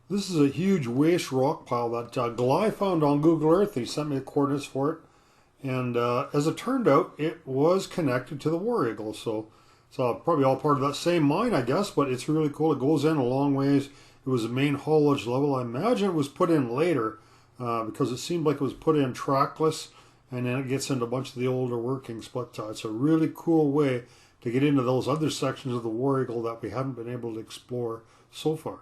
This is a huge waste rock pile that Guy found on Google Earth. He sent me the coordinates for it. And as it turned out, it was connected to the War Eagle. So it's probably all part of that same mine, I guess, but it's really cool. It goes in a long ways. It was a main haulage level. I imagine it was put in later because it seemed like it was put in trackless, and then it gets into a bunch of the older workings. But it's a really cool way to get into those other sections of the War Eagle that we haven't been able to explore so far.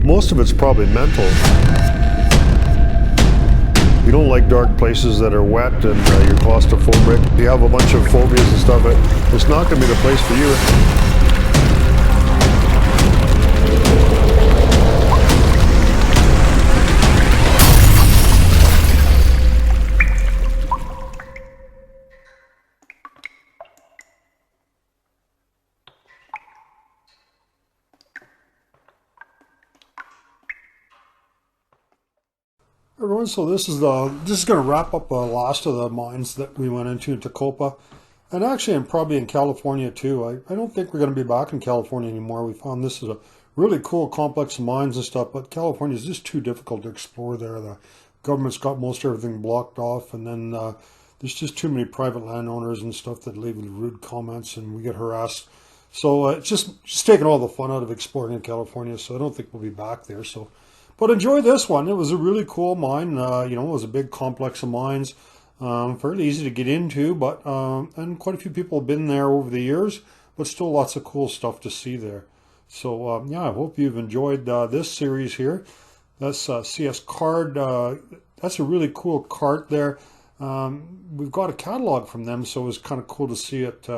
Most of it's probably mental. You don't like dark places that are wet and you're claustrophobic. You have a bunch of phobias and stuff. It's not going to be the place for you. Everyone, so this is going to wrap up the last of the mines that we went into in Tecopa, and actually I'm probably in California too. I don't think we're going to be back in California anymore. We found this is a really cool complex of mines and stuff, but California is just too difficult to explore there. The government's got most everything blocked off, and then there's just too many private landowners and stuff that leave rude comments, and we get harassed. So it's just taking all the fun out of exploring in California. So I don't think we'll be back there. So. But enjoy this one. It was a really cool mine. It was a big complex of mines, fairly easy to get into, but and quite a few people have been there over the years, but still lots of cool stuff to see there. So yeah, I hope you've enjoyed this series here. That's CS Card. That's a really cool cart there. We've got a catalog from them, so it was kind of cool to see it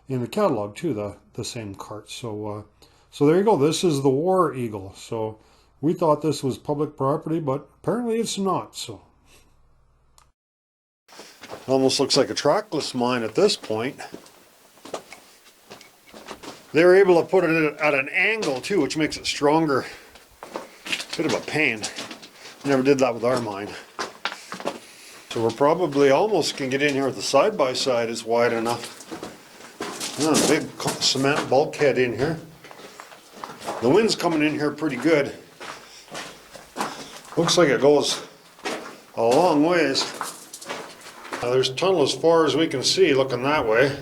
in the catalog too. The same cart. So so there you go. This is the War Eagle. So. We thought this was public property, but apparently it's not, so. It almost looks like a trackless mine at this point. They were able to put it at an angle too, which makes it stronger. Bit of a pain. Never did that with our mine. So we're probably almost can get in here with the side-by-side is wide enough. Oh, big cement bulkhead in here. The wind's coming in here pretty good. Looks like it goes a long ways. There's a tunnel as far as we can see looking that way.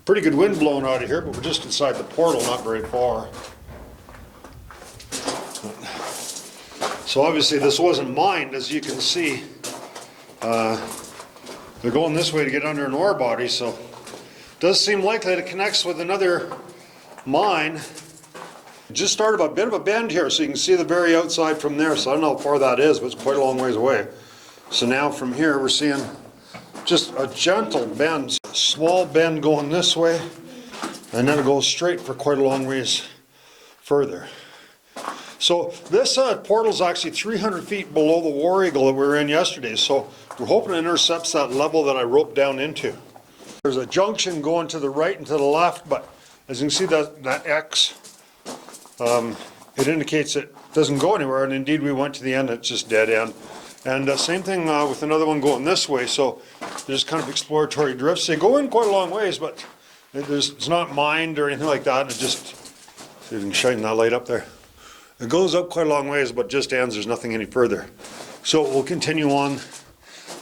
Pretty good wind blowing out of here, but we're just inside the portal, not very far. So obviously this wasn't mined, as you can see. They're going this way to get under an ore body, so it does seem likely that it connects with another mine. Just started a bit of a bend here, so you can see the very outside from there. So I don't know how far that is, but it's quite a long ways away. So now from here we're seeing just a gentle bend, small bend going this way, and then it goes straight for quite a long ways further. So this portal is actually 300 feet below the War Eagle that we were in yesterday. So we're hoping it intercepts that level that I roped down into. There's a junction going to the right and to the left, but as you can see that X, it indicates it doesn't go anywhere, and indeed we went to the end, it's just dead end. And same thing with another one going this way, so there's kind of exploratory drifts. They go in quite a long ways, but it's not mined or anything like that. It just, see if you can shine that light up there. It goes up quite a long ways, but just ends, there's nothing any further. So we'll continue on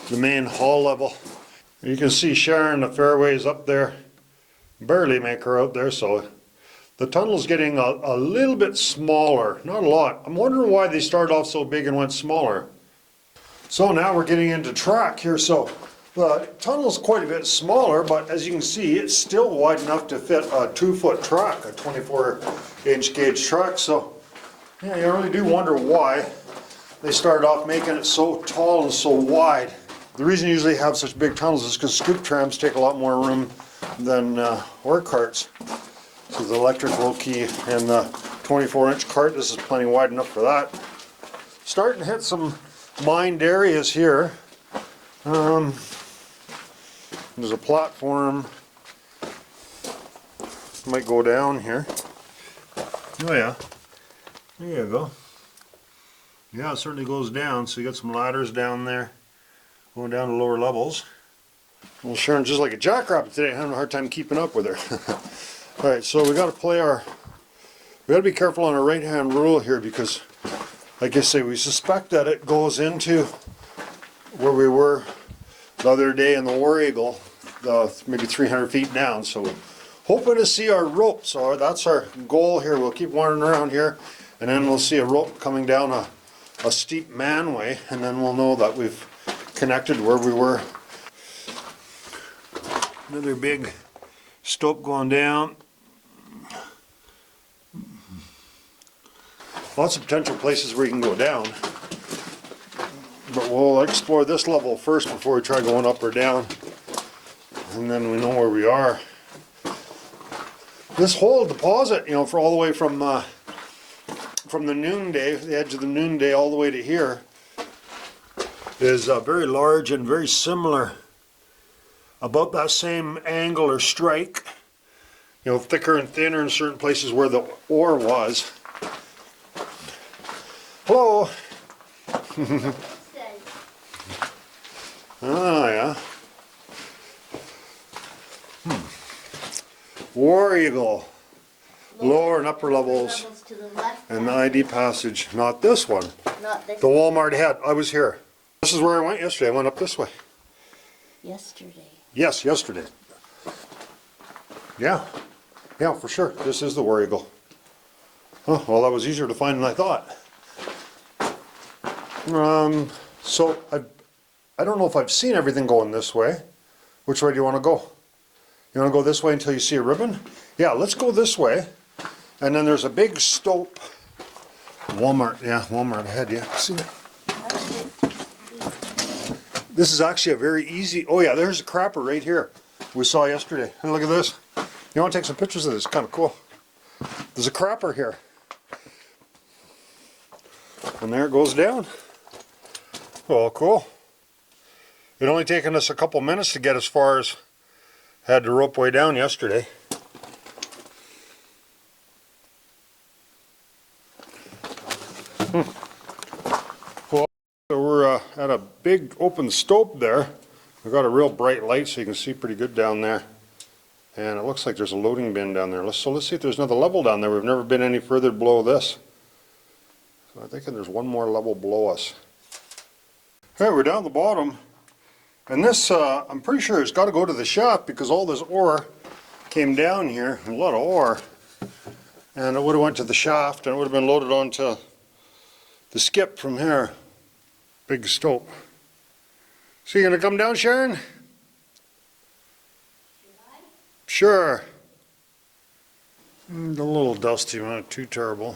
the main hall level. You can see Sharon, the fairways up there, barely make her out there, so the tunnel's getting a little bit smaller, not a lot. I'm wondering why they started off so big and went smaller. So now we're getting into track here. So the tunnel's quite a bit smaller, but as you can see, it's still wide enough to fit a 2-foot track, a 24-inch gauge track. So yeah, you really do wonder why they started off making it so tall and so wide. The reason you usually have such big tunnels is because scoop trams take a lot more room than ore carts. So the electric roll key and the 24-inch cart, this is plenty wide enough for that. Starting to hit some mined areas here. There's a platform. Might go down here. Oh yeah, there you go. Yeah, it certainly goes down. So you got some ladders down there, going down to lower levels. Well, Sharon's just like a jackrabbit today. I'm having a hard time keeping up with her. Alright, so we got to be careful on our right hand rule here because, like I say, we suspect that it goes into where we were the other day in the War Eagle, maybe 300 feet down. So hoping to see our rope. So that's our goal here. We'll keep wandering around here and then we'll see a rope coming down a steep manway, and then we'll know that we've connected where we were. Another big stope going down. Lots of potential places where you can go down, but we'll explore this level first before we try going up or down, and then we know where we are. This whole deposit, you know, for all the way from the noonday, the edge of the noonday, all the way to here, is very large and very similar, about that same angle or strike, you know, thicker and thinner in certain places where the ore was. Hello. Oh yeah. War Eagle. Lower and upper levels. To the left, And the ID passage. Not this one. not this. The Walmart head. I was here. This is where I went yesterday. I went up this way. Yesterday. Yes, yesterday. Yeah. Yeah, for sure. This is the War Eagle. Oh, well, that was easier to find than I thought. So I don't know if I've seen everything going this way. Which way do you want to go? You want to go this way until you see a ribbon? Yeah, let's go this way. And then there's a big stope. Walmart, yeah, Walmart ahead, yeah. See that? This is actually a very easy, oh yeah, there's a crapper right here we saw yesterday. And look at this. You want to take some pictures of this? Kind of cool. There's a crapper here. And there it goes down. Well, cool. It only taken us a couple minutes to get as far as had the rope way down yesterday. Well, so we're at a big open stope there. We've got a real bright light so you can see pretty good down there. And it looks like there's a loading bin down there. So let's see if there's another level down there. We've never been any further below this. So I think there's one more level below us. Okay, we're down at the bottom. And this, I'm pretty sure it's got to go to the shaft because all this ore came down here, a lot of ore. And it would have went to the shaft and it would have been loaded onto the skip from here. Big stope. So you gonna come down, Sharon? Sure. A little dusty, not too terrible.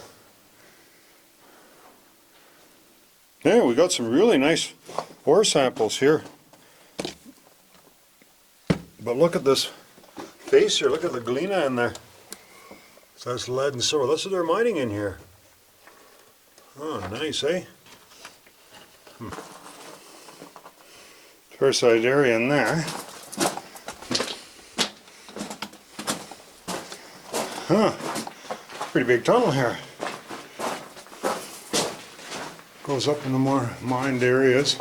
Yeah, we got some really nice ore samples here. But look at this face here, look at the galena in there. So that's lead and silver. That's what they're mining in here. Oh, nice, eh? Fair sized area in there. Huh. Pretty big tunnel here. Goes up into more mined areas.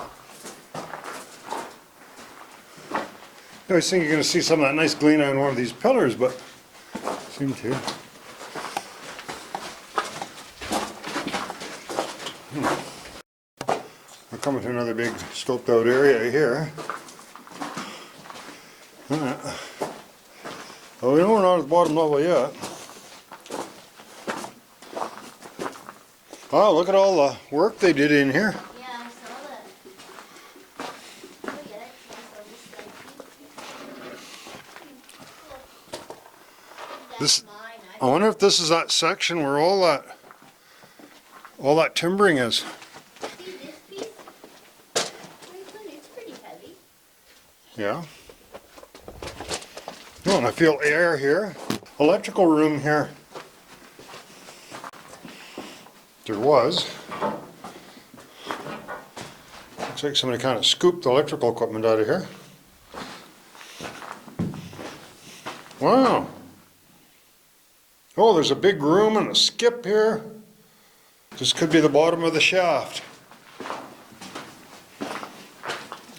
I always think you're going to see some of that nice galena on one of these pillars, but seem to. We're coming to another big stoped out area here. Well, we know we're not at the bottom level yet. Wow, look at all the work they did in here. Yeah, I saw that. Look at it. This, That's mine. I wonder if this is that section where all that timbering is. See this piece? It's pretty heavy. Yeah. Oh, and I feel air here. Electrical room here. There was. Looks like somebody kind of scooped the electrical equipment out of here. Wow. Oh, there's a big room and a skip here. This could be the bottom of the shaft.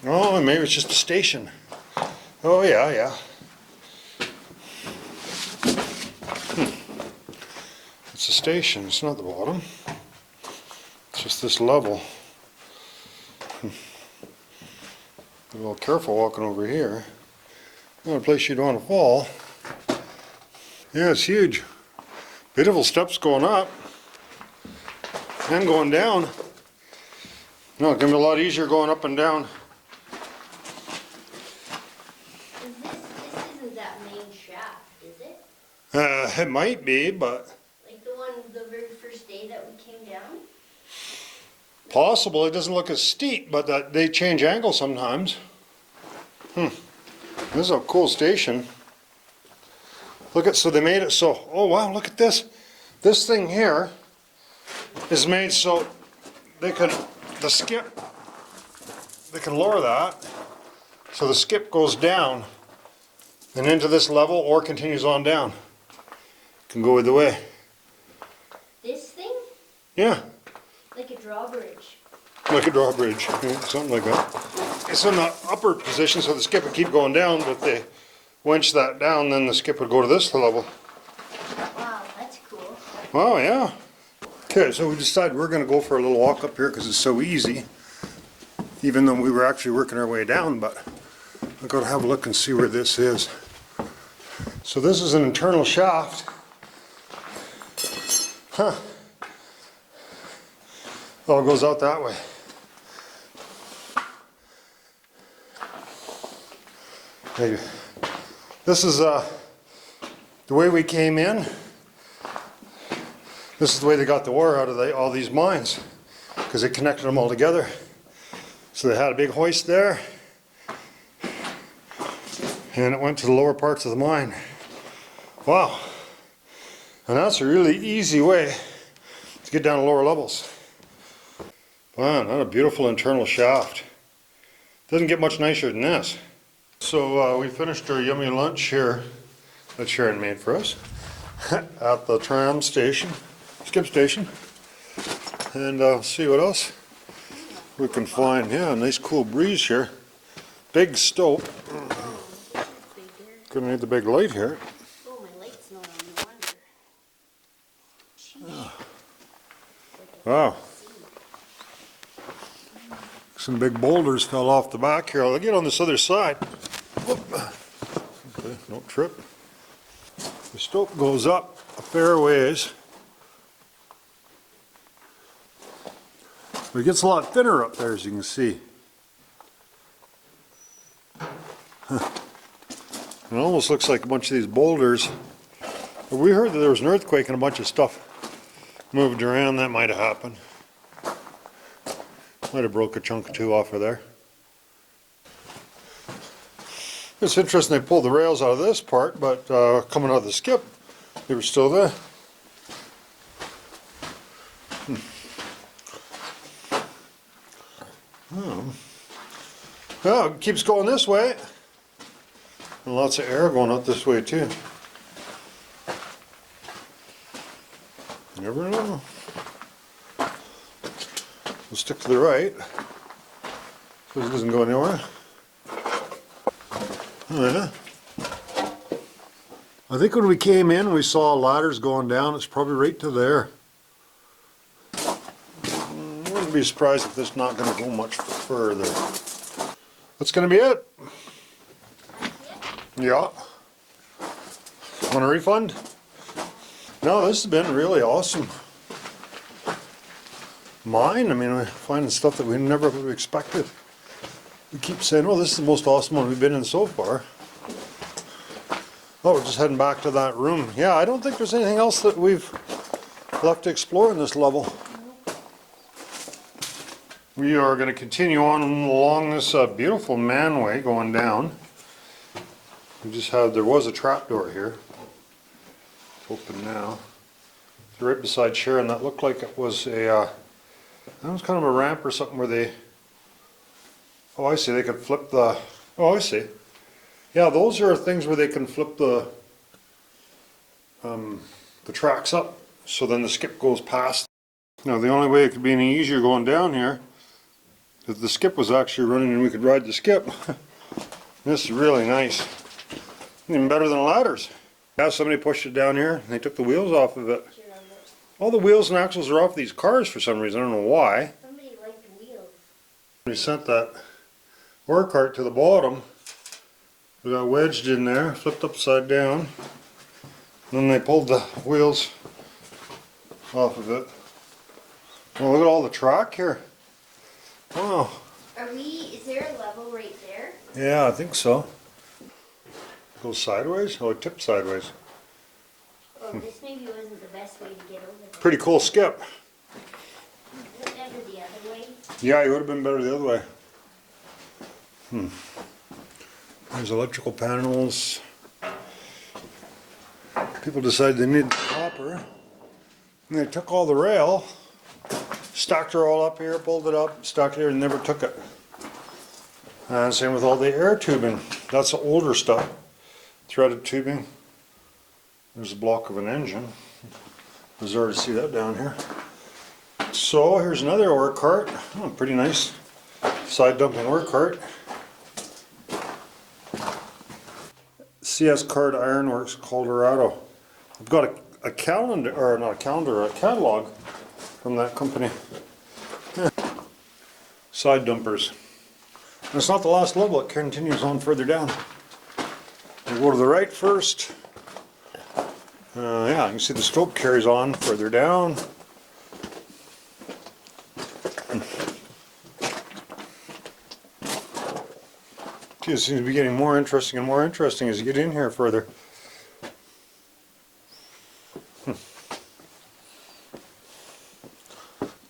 Oh, and maybe it's just a station. Oh yeah, yeah. It's a station, it's not the bottom. It's just this level. Be a little careful walking over here. Not a place you'd want to fall. Yeah, it's huge. Beautiful steps going up and going down. No, it's gonna be a lot easier going up and down. This isn't that main shaft, is it? It might be, but Like the one the very first day that we came down? possible. It doesn't look as steep, but they change angle sometimes. This is a cool station. Look at, so they made it so, oh wow, look at this. This thing here is made so they can, the skip, they can lower that. So the skip goes down and into this level or continues on down. Can go either way. This thing? Yeah, Like a drawbridge. like a drawbridge, yeah, something like that. It's in the upper position so the skip would keep going down, but if they winch that down, then the skip would go to this level. Wow, that's cool. Oh, yeah. Okay, so we decided we're going to go for a little walk up here because it's so easy, even though we were actually working our way down, but I've got to have a look and see where this is. So this is an internal shaft. Huh. Oh, it goes out that way. Maybe. This is the way we came in. This is the way they got the ore out of all these mines, because they connected them all together. So they had a big hoist there, and it went to the lower parts of the mine. Wow. And that's a really easy way to get down to lower levels. Wow, not a beautiful internal shaft. Doesn't get much nicer than this. So we finished our yummy lunch here that Sharon made for us at the tram station, skip station, and see what else we can find. Yeah, a nice cool breeze here. Big stove. Gonna need the big light here. Oh, my light's not on, no wonder. Wow. Some big boulders fell off the back here. I'll get on this other side. Whoop. Okay, don't trip. The stope goes up a fair ways. But it gets a lot thinner up there, as you can see. Huh. It almost looks like a bunch of these boulders. But we heard that there was an earthquake and a bunch of stuff moved around. That might have happened. Might have broke a chunk or two off of there. It's interesting they pulled the rails out of this part, but coming out of the skip, they were still there. Oh, it keeps going this way. And lots of air going out this way too. You never know. We'll stick to the right, so it doesn't go anywhere. Oh yeah. I think when we came in, we saw ladders going down. It's probably right to there. Wouldn't be surprised if this is not going to go much further. That's going to be it. Yeah. Want a refund? No, this has been really awesome. Mine, I mean, we're finding stuff that we never would have expected. We keep saying, oh, this is the most awesome one we've been in so far. Oh, we're just heading back to that room. Yeah, I don't think there's anything else that we've left to explore in this level. We are going to continue on along this beautiful manway going down. We just had, there was a trapdoor here. It's open now. It's right beside Sharon. That looked like it was a, that was kind of a ramp or something where they, oh I see, they could flip the, oh I see. Yeah, those are things where they can flip the tracks up, so then the skip goes past. Now the only way it could be any easier going down here, if the skip was actually running and we could ride the skip. This is really nice. Even better than ladders. Yeah, somebody pushed it down here and they took the wheels off of it. All the wheels and axles are off these cars for some reason. I don't know why. Somebody liked wheels. We sent that ore cart to the bottom. We got wedged in there, flipped upside down. And then they pulled the wheels off of it. Oh, look at all the track here. Wow. Is there a level right there? Yeah, I think so. Goes sideways? Oh, it tipped sideways. Oh, this maybe wasn't the best way to get over there. Pretty cool skip. Is it better the other way? Yeah, it would have been better the other way. There's electrical panels. People decided they needed copper. And they took all the rail, stacked her all up here, pulled it up, stacked it here, and never took it. And same with all the air tubing. That's the older stuff. Threaded tubing. There's a block of an engine. Bizarre to see that down here. So here's another ore cart. Oh, pretty nice side dumping ore cart. CS Card Ironworks, Colorado. I've got a calendar, or not a calendar, a catalog from that company. Yeah. Side dumpers. And it's not the last level, it continues on further down. We'll go to the right first. Yeah, you can see the stope carries on further down. It seems to be getting more interesting and more interesting as you get in here further.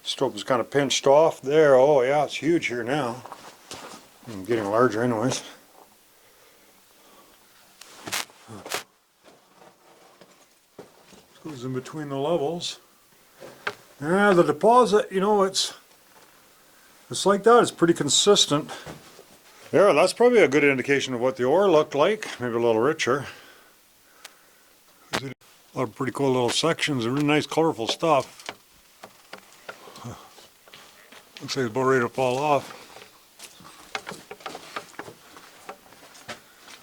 Stope is kind of pinched off there. Oh yeah, it's huge here now. I'm getting larger anyways. Goes in between the levels. Yeah, the deposit, you know, it's like that. It's pretty consistent. Yeah, that's probably a good indication of what the ore looked like. Maybe a little richer. A lot of pretty cool little sections and really nice colorful stuff. Looks like it's about ready to fall off.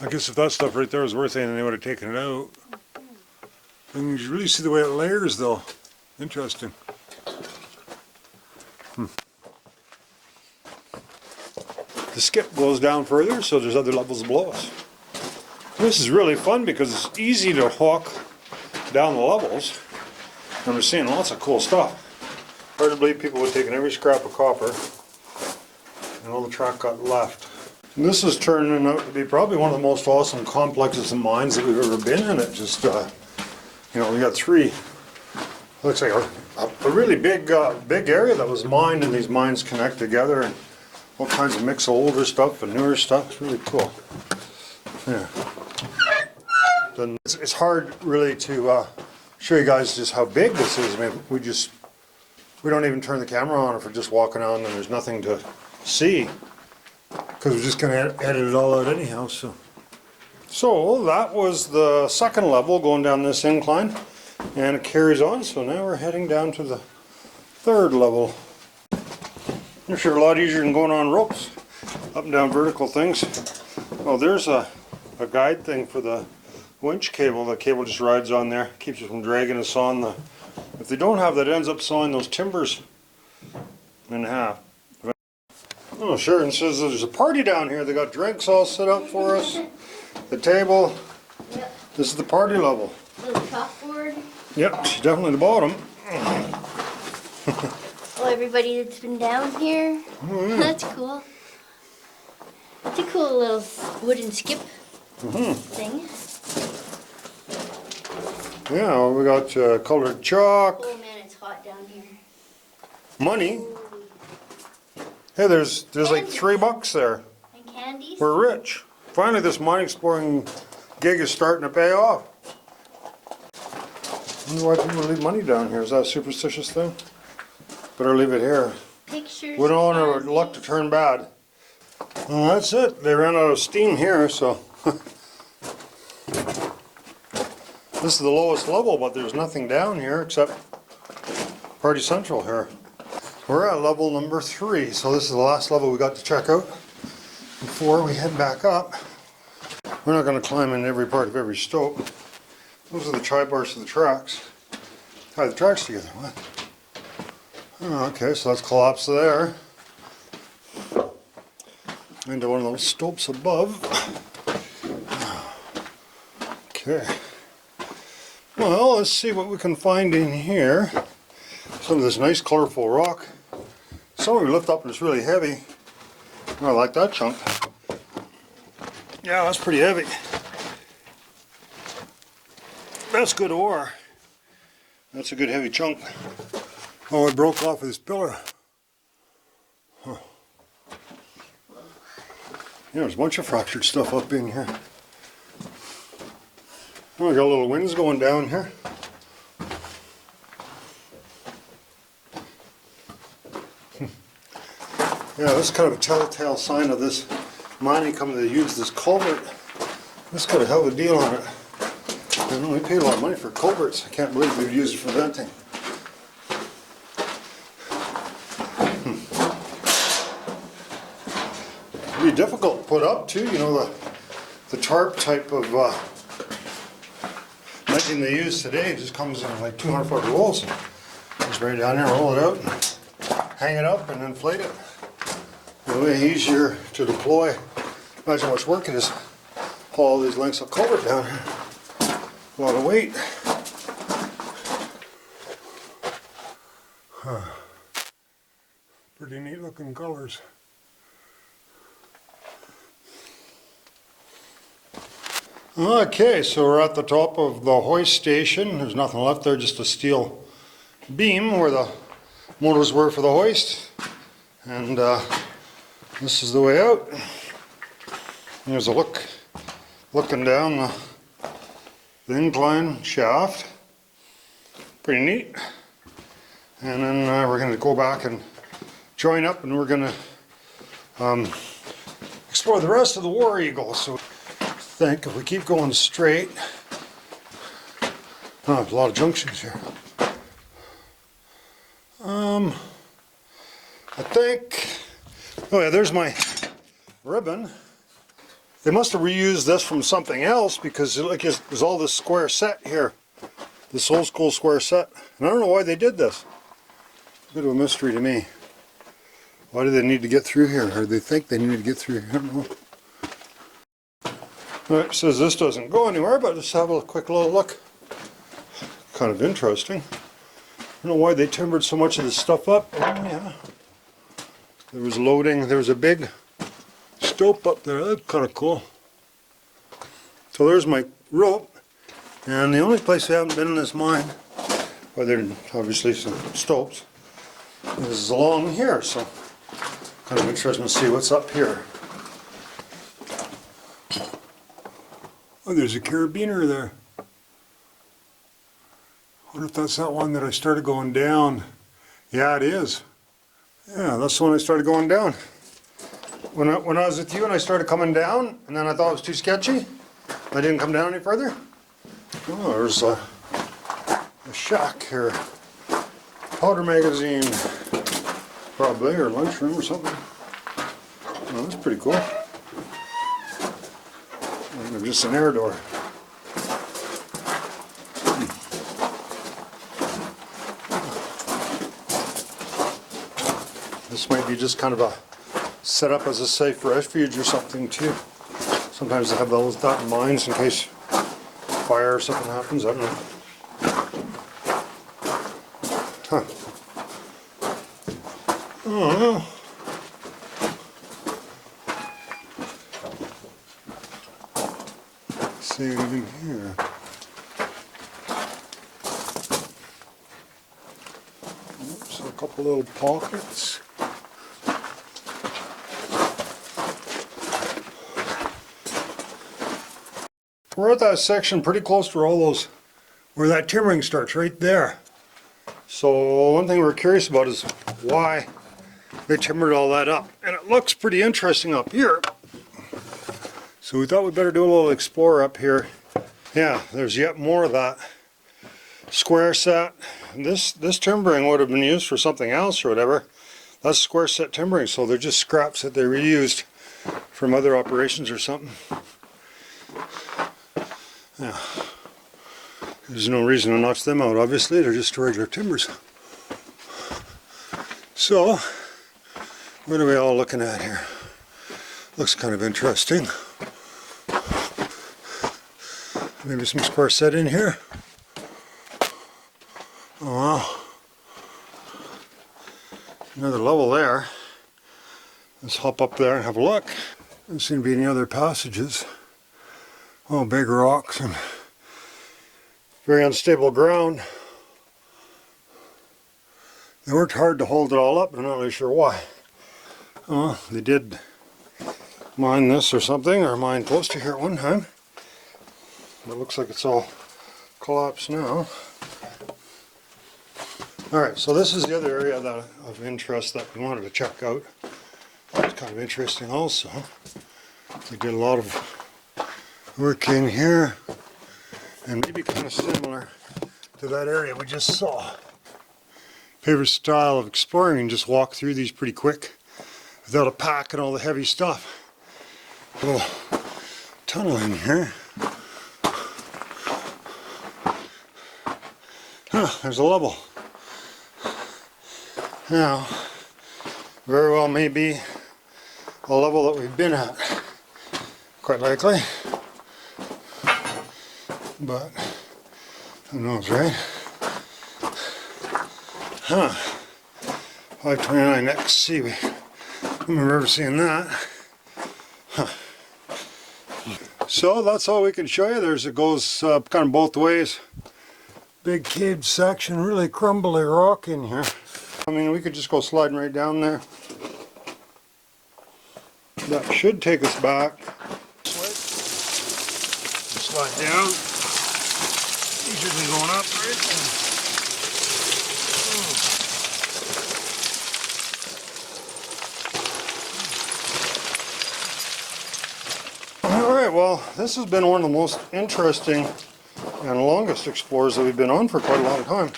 I guess if that stuff right there was worth anything, they would have taken it out. And you really see the way it layers though. Interesting. The skip goes down further, so there's other levels below us. This is really fun because it's easy to walk down the levels, and we're seeing lots of cool stuff. Hard to believe people would have taken every scrap of copper, and all the track got left. And this is turning out to be probably one of the most awesome complexes of mines that we've ever been in. It just, you know, we got three, looks like a really big area that was mined, and these mines connect together. And all kinds of mix of older stuff and newer stuff. It's really cool. Yeah. Then it's hard really to show you guys just how big this is. I mean, we don't even turn the camera on if we're just walking on and there's nothing to see, because we're just going to edit it all out anyhow. So that was the second level going down this incline, and it carries on. So now we're heading down to the third level. They're sure a lot easier than going on ropes, up and down vertical things. Oh, there's a guide thing for the winch cable. The cable just rides on there, keeps it from dragging us on the. If they don't have that, it ends up sawing those timbers in half. Oh, sure, and says there's a party down here. They got drinks all set up for us. The table. Yep. This is the party level. Little chalkboard. Yep, definitely the bottom. Oh, everybody that's been down here. Oh, yeah. That's cool. It's a cool little wooden skip thing. Yeah, we got colored chalk. Oh man, it's hot down here. Money. Hey, there's like $3 there. And candies. We're rich. Finally, this mine exploring gig is starting to pay off. I wonder why people leave money down here. Is that a superstitious thing? Better leave it here. Pictures. We don't want our candies. luck to turn bad. Well, that's it. They ran out of steam here, so. This is the lowest level, but there's nothing down here except Party Central here. We're at level number 3, so this is the last level we got to check out before we head back up. We're not going to climb in every part of every stope. Those are the tri-bars of the tracks. Tie the tracks together. What? Oh, okay, so let's collapse there into one of those stopes above. Okay. Well, let's see what we can find in here. Some of this nice colorful rock. Some we lift up and it's really heavy. Oh, I like that chunk. Yeah, that's pretty heavy. That's good ore. That's a good heavy chunk. Oh, it broke off of this pillar. Huh. Yeah, there's a bunch of fractured stuff up in here. Oh, we got little winds going down here. Yeah, this is kind of a telltale sign of this mining company that used this culvert. This got a hell of a deal on it. I know, we paid a lot of money for culverts. I can't believe they would use it for venting. It'd be difficult to put up too, you know, the tarp type of netting they use today just comes in like 200-foot rolls. Just right down there, roll it out, and hang it up and inflate it. Way easier to deploy. Imagine how much work it is. Haul these lengths of culvert down here. A lot of weight. Huh. Pretty neat looking colors. Okay, so we're at the top of the hoist station. There's nothing left there, just a steel beam where the motors were for the hoist. And this is the way out. There's a looking down the incline shaft. Pretty neat. And then we're going to go back and join up, and we're going to explore the rest of the War Eagle. So I think if we keep going straight, oh, there's a lot of junctions here. I think, oh yeah, there's my ribbon. They must have reused this from something else because like there's all this square set here. This old school square set. And I don't know why they did this. A bit of a mystery to me. Why do they need to get through here? Or do they think they need to get through here? I don't know. Alright, it says this doesn't go anywhere, but let's have a quick little look. Kind of interesting. I don't know why they timbered so much of this stuff up. Oh yeah. There was loading, there was a big stope up there. That's kind of cool. So there's my rope. And the only place we haven't been in this mine, well, there are obviously some stopes, is along here. So kind of interesting to see what's up here. Oh, there's a carabiner there. I wonder if that's that one that I started going down. Yeah, it is. Yeah, that's the one I started going down. When I was with you and I started coming down, and then I thought it was too sketchy, I didn't come down any further. Oh, there's a shack here. Powder magazine, probably, or lunchroom or something. Oh, that's pretty cool. And just an air door. This might be just kind of a set up as a safe refuge or something too. Sometimes they have those that in mines in case fire or something happens. I don't know. Huh. Oh. Let's see anything here. Oops, a couple little pockets. We're at that section pretty close to all those, where that timbering starts, right there. So one thing we're curious about is why they timbered all that up. And it looks pretty interesting up here. So we thought we'd better do a little explore up here. Yeah, there's yet more of that square set. This timbering would have been used for something else or whatever. That's square set timbering, so they're just scraps that they reused from other operations or something. Yeah. There's no reason to notch them out, obviously. They're just regular timbers. So, what are we all looking at here? Looks kind of interesting. Maybe some square set in here. Oh wow. Another level there. Let's hop up there and have a look. There doesn't seem to be any other passages. Oh, big rocks and very unstable ground. They worked hard to hold it all up, but I'm not really sure why. Oh, they did mine this or something, or mine close to here at one time. But it looks like it's all collapsed now. Alright, so this is the other area of interest that we wanted to check out. It's kind of interesting also. They did a lot of work in here, and maybe kind of similar to that area we just saw. Favorite style of exploring, you can just walk through these pretty quick without a pack and all the heavy stuff. A little tunnel in here. There's a level. Now, very well may be a level that we've been at, quite likely, but who knows, right? 529 XC, I don't remember ever seeing that. So that's all we can show you. It goes kind of both ways. Big caved section, really crumbly rock in here. I mean, we could just go sliding right down there. That should take us back. Slide down. Usually going up, right? Alright, well, this has been one of the most interesting and longest explores that we've been on for quite a long time.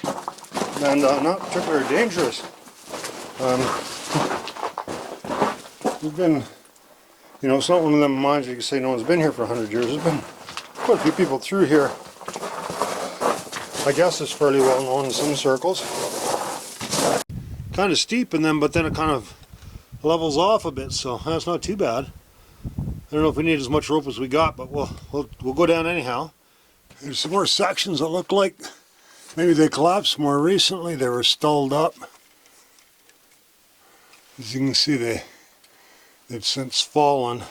And not particularly dangerous. We've been, you know, it's not one of them mines you can say no one's been here for 100 years. There's been quite a few people through here. I guess it's fairly well known in some circles. Kind of steep, and but then it kind of levels off a bit, so that's not too bad. I don't know if we need as much rope as we got, but we'll go down anyhow. There's some more sections that look like maybe they collapsed more recently. They were stalled up. As you can see, they've since fallen.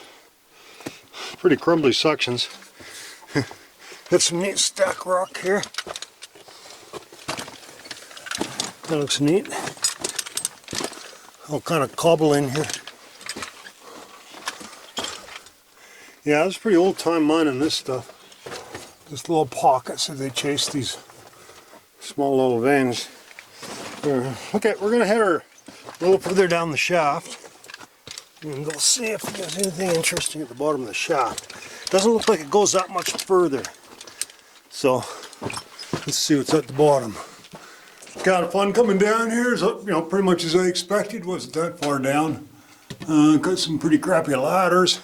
Pretty crumbly sections. Got some neat stack rock here. That looks neat. All kind of cobble in here. Yeah, it's pretty old time mining this stuff. Just little pockets that they chase these small little veins. Okay, we're gonna head a little further down the shaft and go see if there's anything interesting at the bottom of the shaft. Doesn't look like it goes that much further. So let's see what's at the bottom. Kind of fun coming down here. So, you know, pretty much as I expected. Wasn't that far down. Got some pretty crappy ladders.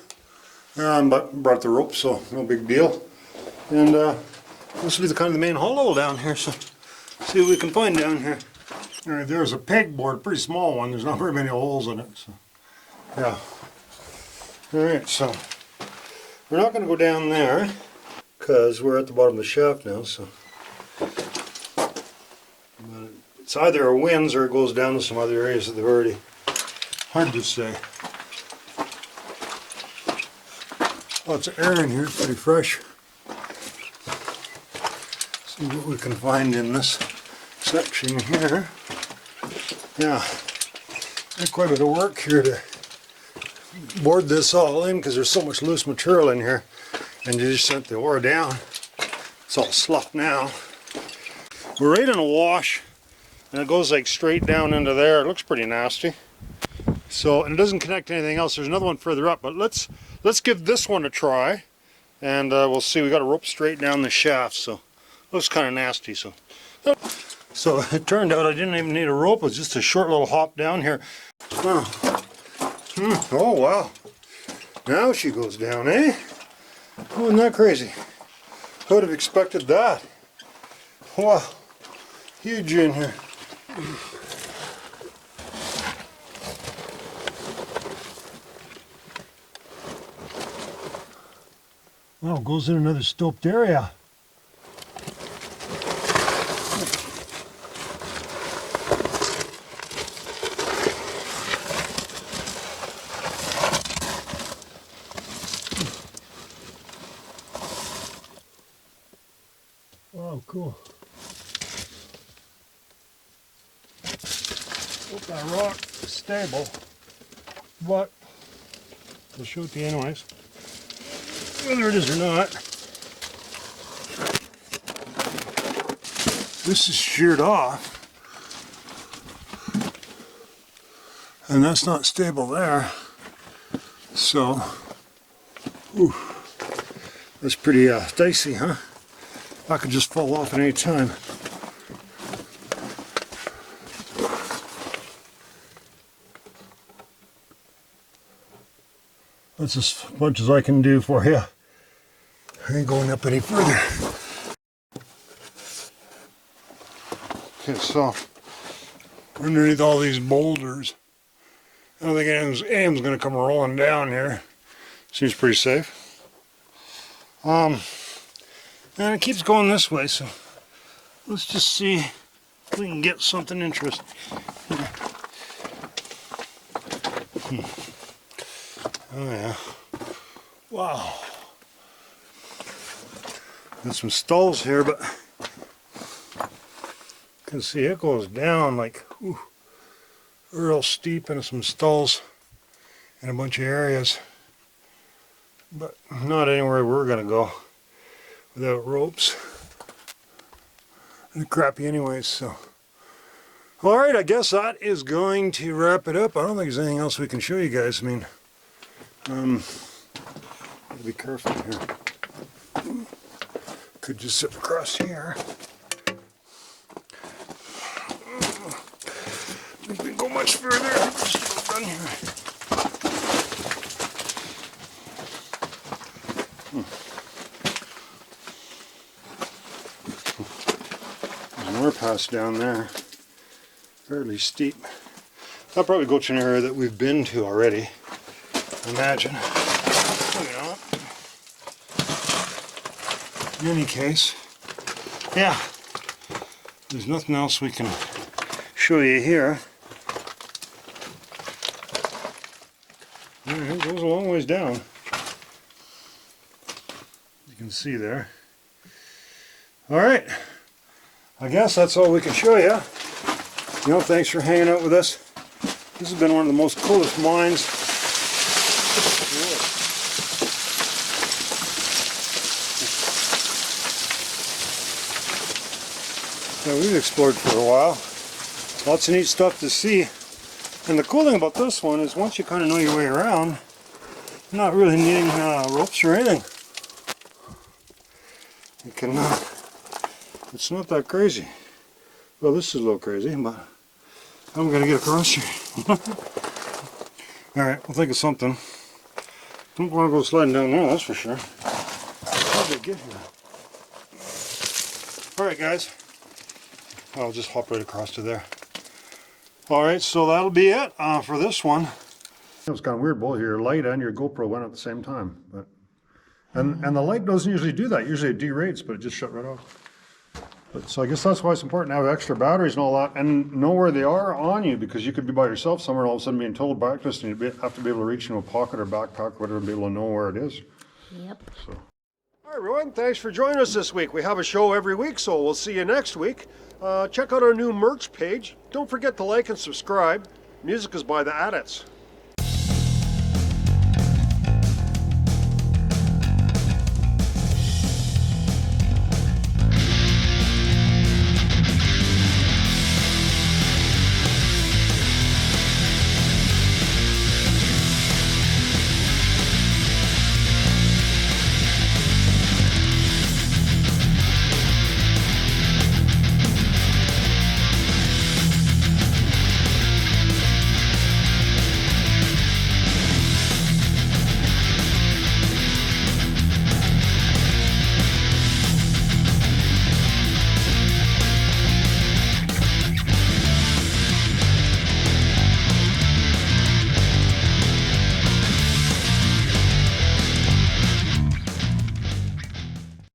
But brought the rope, so no big deal. And this will be the main hollow down here, so see what we can find down here. Alright, there's a pegboard, pretty small one. There's not very many holes in it, so yeah. Alright, so we're not going to go down there because we're at the bottom of the shaft now, so but it's either a winds or it goes down to some other areas that they've already, hard to say. Lots of air in here, pretty fresh. See what we can find in this section here. Yeah, quite a bit of work here to board this all in because there's so much loose material in here, and you just sent the ore down. It's all sloughed now. We're right in a wash, and it goes like straight down into there. It looks pretty nasty. So, and it doesn't connect to anything else. There's another one further up, but let's give this one a try, and we'll see. We got a rope straight down the shaft, so it looks kind of nasty. So it turned out I didn't even need a rope. It was just a short little hop down here. Oh, oh wow! Now she goes down, eh? Oh, isn't that crazy? Who would have expected that? Wow, huge in here. Wow, goes in another stoped area. Wow, cool. Hope that rock is stable, but we'll show it to you anyways, whether it is or not. This is sheared off, and that's not stable there, so ooh, that's pretty dicey, huh? That could just fall off at any time. That's as much as I can do for you. I ain't going up any further. Okay, so underneath all these boulders, I don't think anyone's going to come rolling down here. Seems pretty safe. And it keeps going this way, so let's just see if we can get something interesting. Oh yeah. Wow. Got some stalls here, but you can see it goes down like real steep into some stalls in a bunch of areas. But not anywhere we're gonna go without ropes. They're crappy anyways, so. Alright, I guess that is going to wrap it up. I don't think there's anything else we can show you guys. I mean, gotta be careful here. Could just sit across here. We can go much further. Just about done here. There's more paths down there. Fairly steep. I'll probably go to an area that we've been to already. Imagine. Maybe not. In any case, yeah, there's nothing else we can show you here. It goes a long ways down. You can see there. Alright, I guess that's all we can show you. You know, thanks for hanging out with us. This has been one of the most coolest mines that we've explored for a while. Lots of neat stuff to see. And the cool thing about this one is once you kind of know your way around, you're not really needing ropes or anything. You can, it's not that crazy. Well, this is a little crazy, but I'm going to get across here. Alright, we'll think of something. Don't want to go sliding down there, that's for sure. How did I get here? Alright guys, I'll just hop right across to there. Alright, so that'll be it for this one. It was kind of weird, both your light and your GoPro went at the same time. But and the light doesn't usually do that. Usually it derates, but it just shut right off. But, so I guess that's why it's important to have extra batteries and all that, and know where they are on you, because you could be by yourself somewhere and all of a sudden be in total darkness and you have to be able to reach into a pocket or backpack or whatever and be able to know where it is. Yep. So. All right, everyone, thanks for joining us this week. We have a show every week, so we'll see you next week. Check out our new merch page. Don't forget to like and subscribe. Music is by the Adits.